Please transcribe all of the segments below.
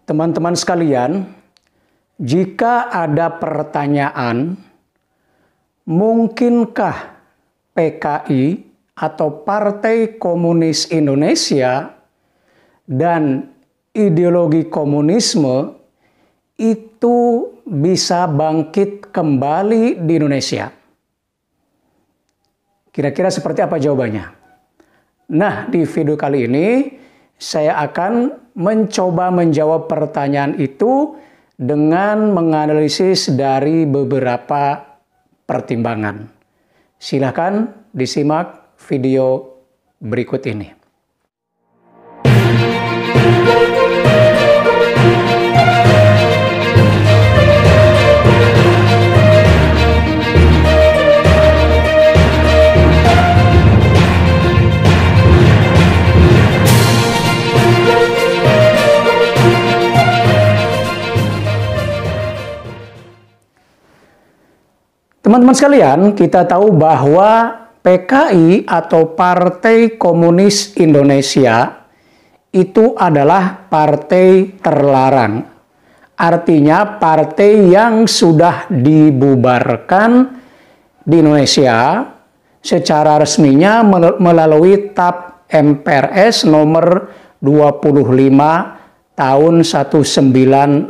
Teman-teman sekalian, jika ada pertanyaan, mungkinkah PKI atau Partai Komunis Indonesia dan ideologi komunisme itu bisa bangkit kembali di Indonesia? Kira-kira seperti apa jawabannya? Nah, di video kali ini saya akan mencoba menjawab pertanyaan itu dengan menganalisis dari beberapa pertimbangan. Silakan disimak video berikut ini. Teman-teman sekalian, kita tahu bahwa PKI atau Partai Komunis Indonesia itu adalah partai terlarang. Artinya partai yang sudah dibubarkan di Indonesia secara resminya melalui TAP MPRS nomor 25 tahun 1966.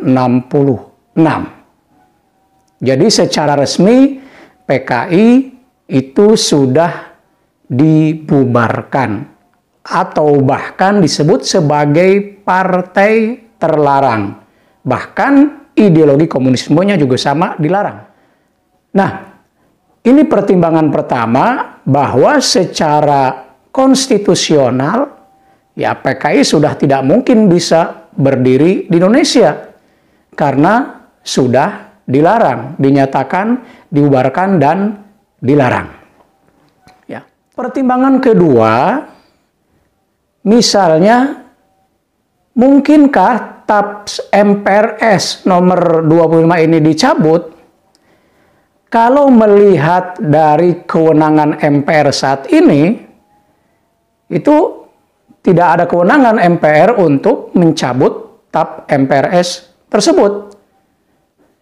Jadi secara resmi PKI itu sudah dibubarkan atau bahkan disebut sebagai partai terlarang. Bahkan ideologi komunismenya juga sama dilarang. Nah, ini pertimbangan pertama bahwa secara konstitusional ya PKI sudah tidak mungkin bisa berdiri di Indonesia karena sudah dilarang, dinyatakan, dibubarkan, dan dilarang. Ya. Pertimbangan kedua, misalnya, mungkinkah TAP MPRS nomor 25 ini dicabut? Kalau melihat dari kewenangan MPR saat ini, itu tidak ada kewenangan MPR untuk mencabut TAP MPRS tersebut.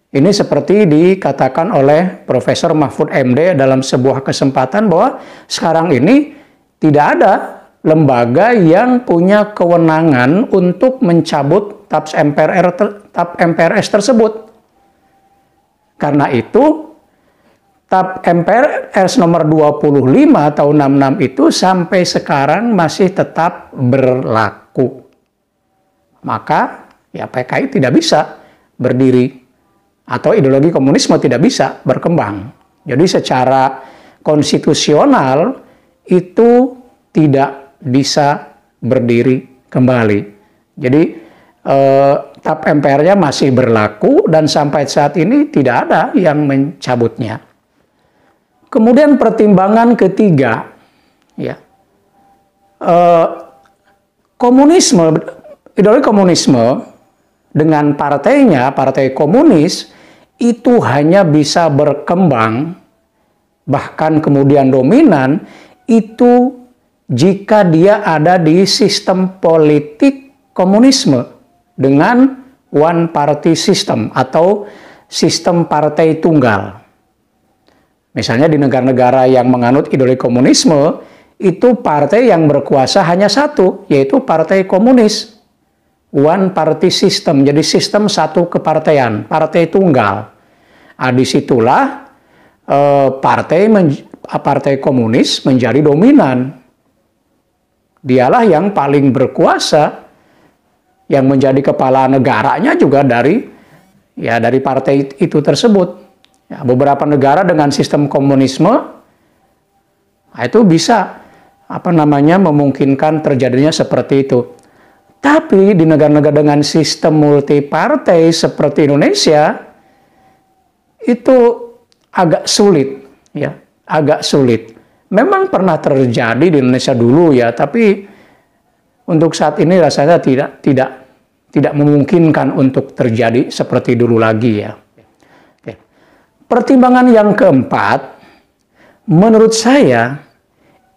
Ini seperti dikatakan oleh Profesor Mahfud MD dalam sebuah kesempatan bahwa sekarang ini tidak ada lembaga yang punya kewenangan untuk mencabut TAP MPRS tersebut. Karena itu, TAP MPRS nomor 25 tahun 66 itu sampai sekarang masih tetap berlaku. Maka ya PKI tidak bisa berdiri atau ideologi komunisme tidak bisa berkembang. Jadi secara konstitusional itu tidak bisa berdiri kembali. Jadi TAP MPR-nya masih berlaku dan sampai saat ini tidak ada yang mencabutnya. Kemudian pertimbangan ketiga, ya, komunisme, ideologi komunisme dengan partainya, partai komunis, itu hanya bisa berkembang, bahkan kemudian dominan, itu jika dia ada di sistem politik komunisme dengan one party system atau sistem partai tunggal. Misalnya di negara-negara yang menganut ideologi komunisme, itu partai yang berkuasa hanya satu, yaitu partai komunis. One party system, jadi sistem satu kepartaian, partai tunggal. Nah, disitulah partai komunis menjadi dominan. Dialah yang paling berkuasa, yang menjadi kepala negaranya juga dari partai itu tersebut. Ya, beberapa negara dengan sistem komunisme itu bisa memungkinkan terjadinya seperti itu. Tapi di negara-negara dengan sistem multipartai seperti Indonesia itu agak sulit, ya, agak sulit. Memang pernah terjadi di Indonesia dulu ya, tapi untuk saat ini rasanya tidak memungkinkan untuk terjadi seperti dulu lagi ya. Oke. Pertimbangan yang keempat, menurut saya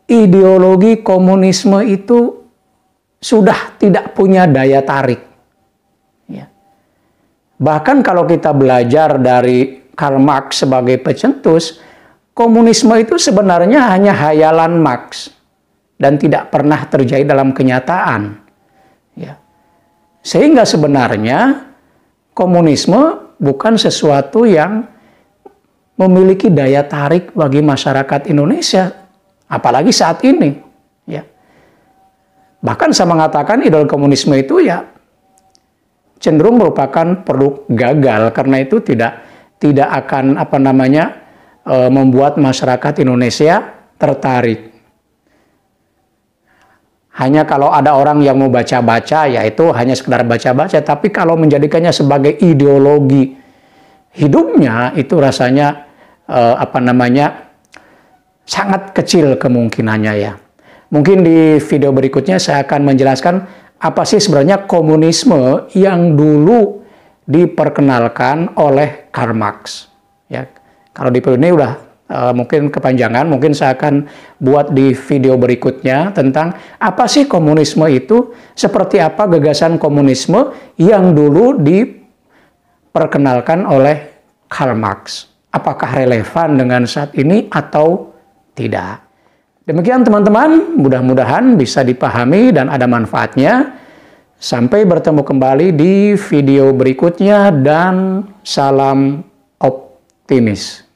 ideologi komunisme itu sudah tidak punya daya tarik. Ya. Bahkan kalau kita belajar dari Karl Marx sebagai pencetus, komunisme itu sebenarnya hanya hayalan Marx dan tidak pernah terjadi dalam kenyataan. Ya. Sehingga sebenarnya komunisme bukan sesuatu yang memiliki daya tarik bagi masyarakat Indonesia, apalagi saat ini. Ya. Bahkan saya mengatakan ideologi komunisme itu ya cenderung merupakan produk gagal, karena itu tidak akan membuat masyarakat Indonesia tertarik. Hanya kalau ada orang yang mau baca-baca, ya itu hanya sekedar baca-baca. Tapi kalau menjadikannya sebagai ideologi hidupnya, itu rasanya sangat kecil kemungkinannya ya. Mungkin di video berikutnya saya akan menjelaskan apa sih sebenarnya komunisme yang dulu diperkenalkan oleh Karl Marx. Ya, kalau di video ini udah mungkin kepanjangan, mungkin saya akan buat di video berikutnya tentang apa sih komunisme itu, seperti apa gagasan komunisme yang dulu diperkenalkan oleh Karl Marx. Apakah relevan dengan saat ini atau tidak? Demikian teman-teman, mudah-mudahan bisa dipahami dan ada manfaatnya. Sampai bertemu kembali di video berikutnya dan salam optimis.